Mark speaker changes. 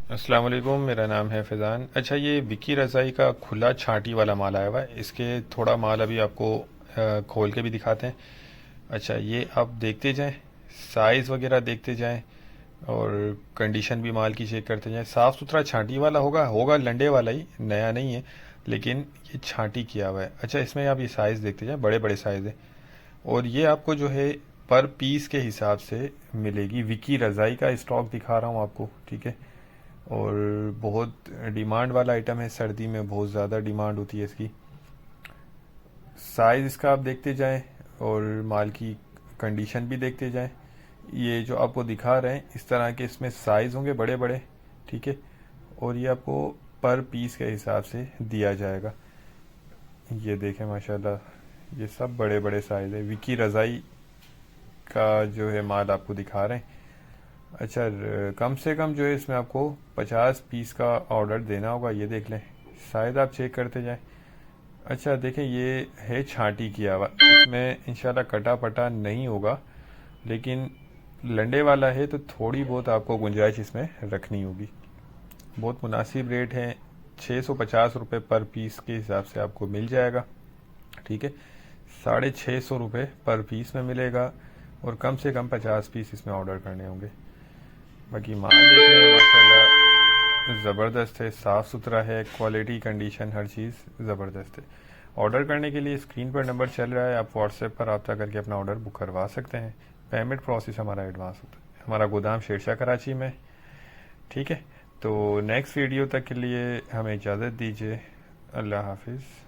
Speaker 1: अस्सलाम वालेकुम, मेरा नाम है फैज़ान। अच्छा, ये विक्की रज़ाई का खुला छांटी वाला माल आया हुआ है। इसके थोड़ा माल अभी आपको खोल के भी दिखाते हैं। अच्छा, ये आप देखते जाएं, साइज़ वगैरह देखते जाएं और कंडीशन भी माल की चेक करते जाएं। साफ़ सुथरा छांटी वाला होगा होगा लंडे वाला ही, नया नहीं है, लेकिन ये छांटी किया हुआ है। अच्छा, इसमें आप ये साइज़ देखते जाएं, बड़े बड़े साइज़ है। और ये आपको जो है पर पीस के हिसाब से मिलेगी। विक्की रज़ाई का स्टॉक दिखा रहा हूँ आपको, ठीक है। और बहुत डिमांड वाला आइटम है, सर्दी में बहुत ज़्यादा डिमांड होती है इसकी। साइज़ इसका आप देखते जाएं और माल की कंडीशन भी देखते जाएं। ये जो आपको दिखा रहे हैं इस तरह के इसमें साइज़ होंगे बड़े बड़े, ठीक है। और ये आपको पर पीस के हिसाब से दिया जाएगा। ये देखें माशाल्लाह, ये सब बड़े बड़े साइज़ है। विकी रज़ाई का जो है माल आपको दिखा रहे हैं। अच्छा, कम से कम जो है इसमें आपको 50 पीस का ऑर्डर देना होगा। ये देख लें, शायद आप चेक करते जाएं। अच्छा देखें, ये है छांटी किया हुआ, इसमें इंशाल्लाह कटा पटा नहीं होगा, लेकिन लंडे वाला है तो थोड़ी बहुत आपको गुंजाइश इसमें रखनी होगी। बहुत मुनासिब रेट है, 650 रुपये पर पीस के हिसाब से आपको मिल जाएगा, ठीक है। 650 रुपये पर पीस में मिलेगा और कम से कम 50 पीस इसमें ऑर्डर करने होंगे। बाकी माल देख रहे हैं माशाल्लाह ज़बरदस्त है, साफ़ सुथरा है, क्वालिटी कंडीशन हर चीज़ ज़बरदस्त है। ऑर्डर करने के लिए स्क्रीन पर नंबर चल रहा है, आप व्हाट्सएप पर रब्ता करके अपना ऑर्डर बुक करवा सकते हैं। पेमेंट प्रोसेस हमारा एडवांस होता है। हमारा गोदाम शेरशाह कराची में, ठीक है। तो नेक्स्ट वीडियो तक के लिए हमें इजाज़त दीजिए। अल्लाह हाफिज़।